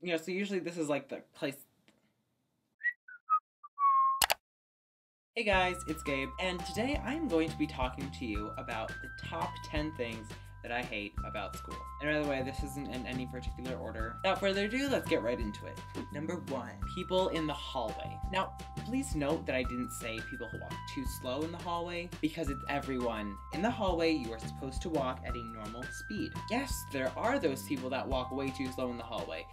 So usually this is like the place. Hey guys, it's Gabe, and today I'm going to be talking to you about the top 10 things that I hate about school. And by the way, this isn't in any particular order. Without further ado, let's get right into it. Number 1, people in the hallway. Now, please note that I didn't say people who walk too slow in the hallway, because it's everyone. In the hallway, you are supposed to walk at a normal speed. Yes, there are those people that walk way too slow in the hallway.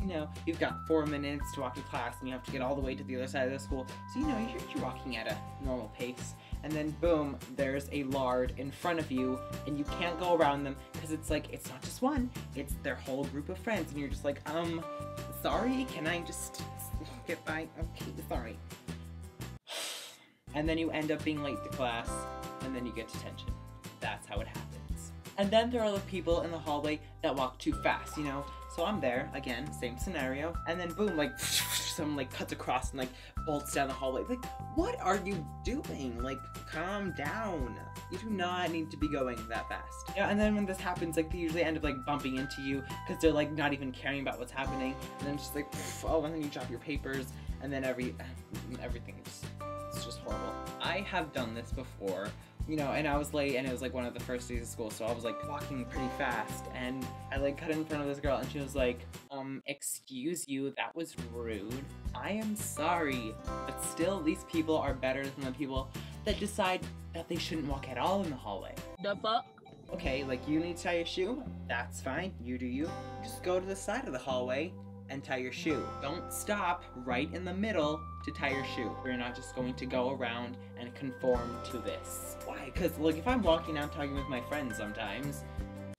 You've got 4 minutes to walk to class, and you have to get all the way to the other side of the school, so you're walking at a normal pace. And then boom, there's a lard in front of you, and you can't go around them, because it's not just one, it's their whole group of friends, and you're just like, sorry, can I just get by? Okay, sorry. And then you end up being late to class, and then you get detention. That's how it happens. And then there are the people in the hallway that walk too fast, So I'm there, again, same scenario, and then boom, someone cuts across and bolts down the hallway. What are you doing? Calm down. You do not need to be going that fast. And then when this happens, they usually end up bumping into you because they're not even caring about what's happening. And then it's just oh, and then you drop your papers, and then everything it's just horrible. I have done this before. And I was late, and it was one of the first days of school, so I was walking pretty fast, and I cut in front of this girl, and she was like, excuse you, that was rude. I am sorry, but still, these people are better than the people that decide that they shouldn't walk at all in the hallway. The fuck? Okay, you need to tie your shoe? That's fine, you do you. Just go to the side of the hallway and tie your shoe. Don't stop right in the middle to tie your shoe. We're not just going to go around and conform to this. Why? Because if I'm walking out talking with my friends sometimes,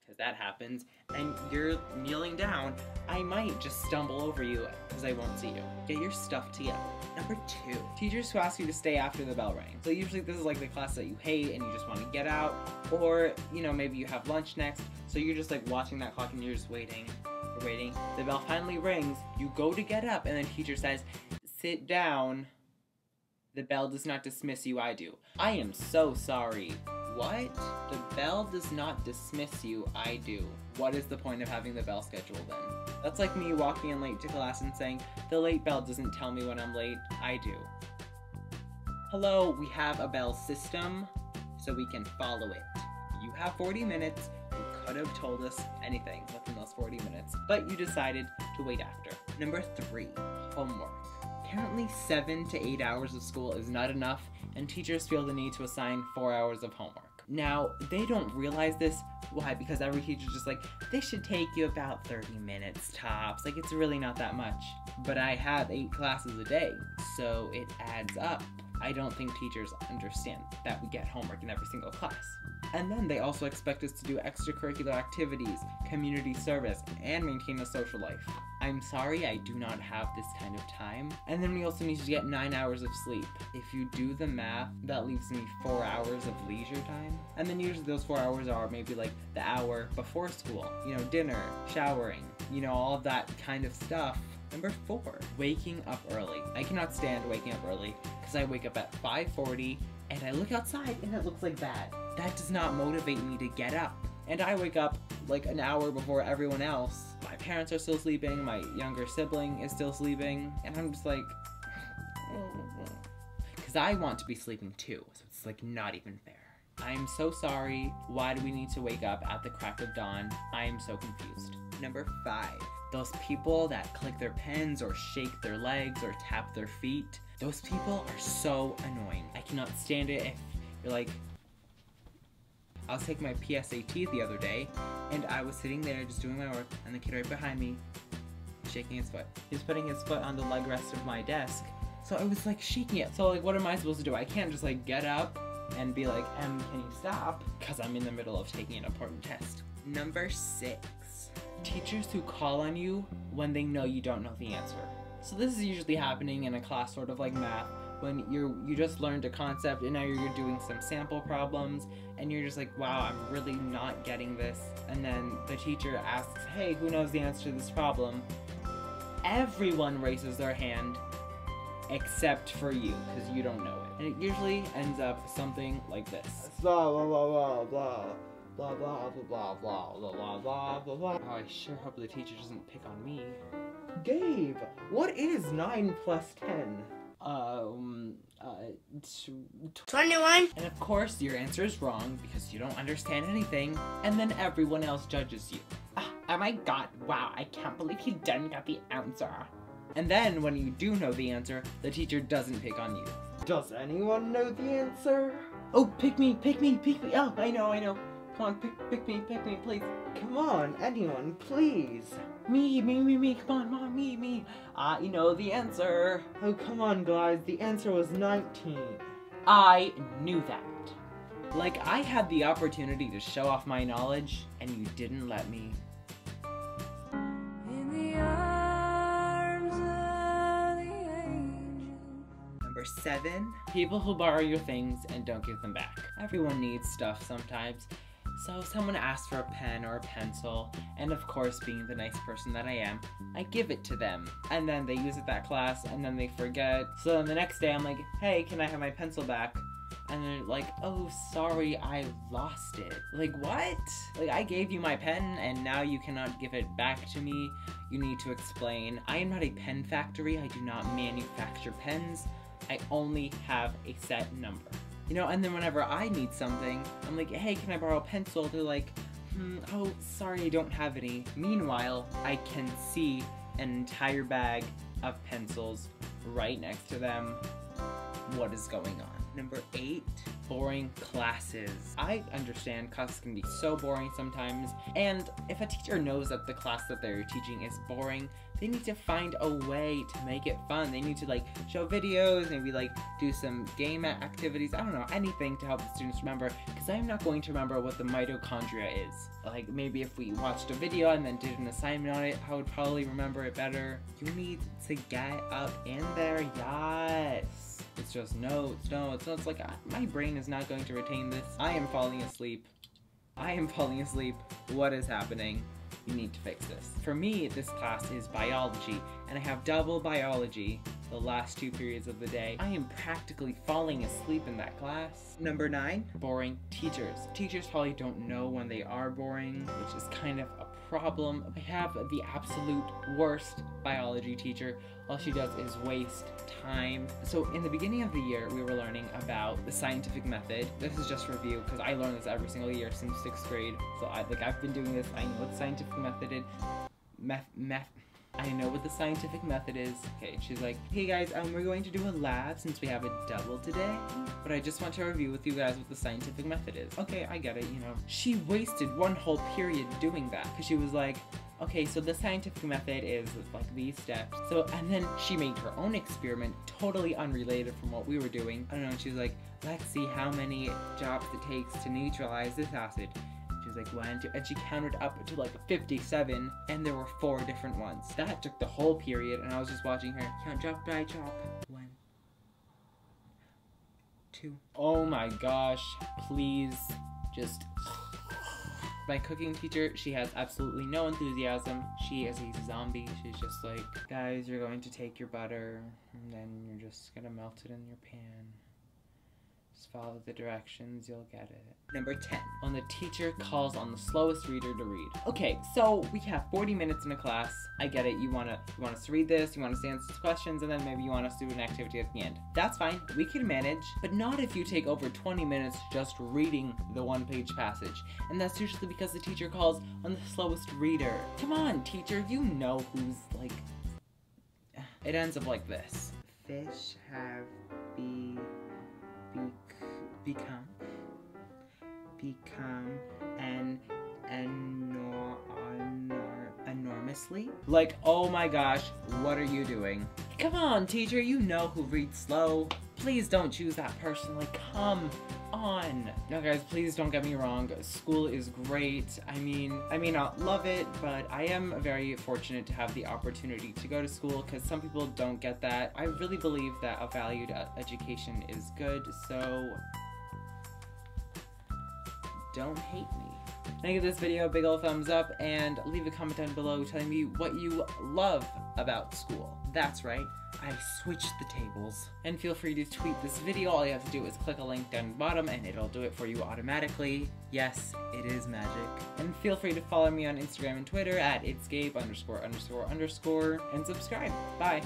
because that happens, and you're kneeling down, I might just stumble over you because I won't see you. Get your stuff together. Number 2, teachers who ask you to stay after the bell rings. So usually this is the class that you hate and you just want to get out, or maybe you have lunch next, so you're just watching that clock and you're just waiting. You're waiting. The bell finally rings. You go to get up, and then teacher says, "Sit down." The bell does not dismiss you, I do. I am so sorry. What? The bell does not dismiss you, I do. What is the point of having the bell schedule then? That's like me walking in late to class and saying, the late bell doesn't tell me when I'm late, I do. Hello, we have a bell system, so we can follow it. You have 40 minutes, you could have told us anything within those 40 minutes, but you decided to wait after. Number 3, homework. Apparently 7 to 8 hours of school is not enough, and teachers feel the need to assign 4 hours of homework. Now, they don't realize this. Why? Because every teacher's just this should take you about 30 minutes tops. It's really not that much. But I have 8 classes a day, so it adds up. I don't think teachers understand that we get homework in every single class. And then they also expect us to do extracurricular activities, community service, and maintain a social life. I'm sorry, I do not have this kind of time. And then we also need to get 9 hours of sleep. If you do the math, that leaves me 4 hours of leisure time. And then usually those 4 hours are maybe the hour before school. Dinner, showering, all of that kind of stuff. Number 4, waking up early. I cannot stand waking up early because I wake up at 5:40 and I look outside and it looks like that. That does not motivate me to get up. And I wake up an hour before everyone else. My parents are still sleeping, my younger sibling is still sleeping, and I'm just because I want to be sleeping too, so it's not even fair. I'm so sorry. Why do we need to wake up at the crack of dawn? I am so confused. Number 5, those people that click their pens or shake their legs or tap their feet. Those people are so annoying. I cannot stand it if you're I was taking my PSAT the other day, and I was sitting there just doing my work, and the kid right behind me, shaking his foot. He was putting his foot on the leg rest of my desk, so I was shaking it. So what am I supposed to do? I can't just get up and be can you stop? Because I'm in the middle of taking an important test. Number 6, teachers who call on you when they know you don't know the answer. So this is usually happening in a class sort of like math, when you just learned a concept and now you're doing some sample problems and you're just wow, I'm really not getting this. And then the teacher asks, hey, who knows the answer to this problem? Everyone raises their hand except for you, because you don't know it. And it usually ends up something like this. Blah, blah, blah, blah, blah. Blah, blah, blah, blah, blah, blah, blah, blah, blah, blah. Oh, I sure hope the teacher doesn't pick on me. Gabe, what is 9 plus 10? 21. And of course, your answer is wrong because you don't understand anything, and then everyone else judges you. Oh my god, wow, I can't believe he didn't get the answer. And then, when you do know the answer, the teacher doesn't pick on you. Does anyone know the answer? Oh, pick me. Oh, I know. Come on, pick me, please. Come on, anyone, please. Me. Come on, Mom, me. I know the answer. Oh, come on, guys. The answer was 19. I knew that. Like, I had the opportunity to show off my knowledge, and you didn't let me. In the arms of the angel. Number 7, people who borrow your things and don't give them back. Everyone needs stuff sometimes. So someone asks for a pen or a pencil, and of course, being the nice person that I am, I give it to them. And then they use it that class, and then they forget. So then the next day I'm like, hey, can I have my pencil back? And they're like, oh, sorry, I lost it. Like, what? Like, I gave you my pen, and now you cannot give it back to me. You need to explain. I am not a pen factory. I do not manufacture pens. I only have a set number. You know, and then whenever I need something, I'm like, hey, can I borrow a pencil? They're like, oh, sorry, I don't have any. Meanwhile, I can see an entire bag of pencils right next to them. What is going on? Number 8, boring classes. I understand classes can be so boring sometimes, and if a teacher knows that the class that they're teaching is boring, they need to find a way to make it fun. They need to like show videos, maybe like do some game activities, I don't know, anything to help the students remember, because I'm not going to remember what the mitochondria is. Like maybe if we watched a video and then did an assignment on it, I would probably remember it better. You need to get up in there, yes. It's just notes. It's like, my brain is not going to retain this. I am falling asleep. What is happening? You need to fix this. For me, this class is biology, and I have double biology the last 2 periods of the day. I am practically falling asleep in that class. Number 9, boring teachers. Teachers probably don't know when they are boring, which is kind of a problem. I have the absolute worst biology teacher. All she does is waste time. So in the beginning of the year, we were learning about the scientific method. This is just review, because I learn this every single year since 6th grade. So I've been doing this. I know what the scientific method is. I know what the scientific method is. Okay, she's like, hey guys, we're going to do a lab since we have a double today, but I just want to review with you guys what the scientific method is. Okay, I get it, you know. She wasted one whole period doing that, because she was like, okay, so the scientific method is like these steps. So, and then she made her own experiment, totally unrelated from what we were doing. I don't know, and she was like, let's see how many drops it takes to neutralize this acid. She was like 1, 2, and she counted up to like 57, and there were 4 different ones. That took the whole period, and I was just watching her count drop by drop. 1, 2. Oh my gosh, please, just. My cooking teacher, she has absolutely no enthusiasm. She is a zombie. She's just like, guys, you're going to take your butter, and then you're just gonna melt it in your pan. Just follow the directions, you'll get it. Number 10, when the teacher calls on the slowest reader to read. Okay, so we have 40 minutes in a class. I get it, you want us to read this, you want us to answer questions, and then maybe you want us to do an activity at the end. That's fine, we can manage, but not if you take over 20 minutes just reading the 1-page passage. And that's usually because the teacher calls on the slowest reader. Come on, teacher, you know who's like... It ends up like this. Fish have become enormously. Like, oh my gosh, what are you doing? Come on, teacher, you know who reads slow. Please don't choose that person, like, come on. No, guys, please don't get me wrong. School is great. I may not love it, but I am very fortunate to have the opportunity to go to school, because some people don't get that. I really believe that a valued education is good, so don't hate me. And give this video a big ol' thumbs up, and leave a comment down below telling me what you love about school. That's right, I switched the tables. And feel free to tweet this video. All you have to do is click a link down the bottom and it'll do it for you automatically. Yes, it is magic. And feel free to follow me on Instagram and Twitter at itsgabe____ and subscribe. Bye.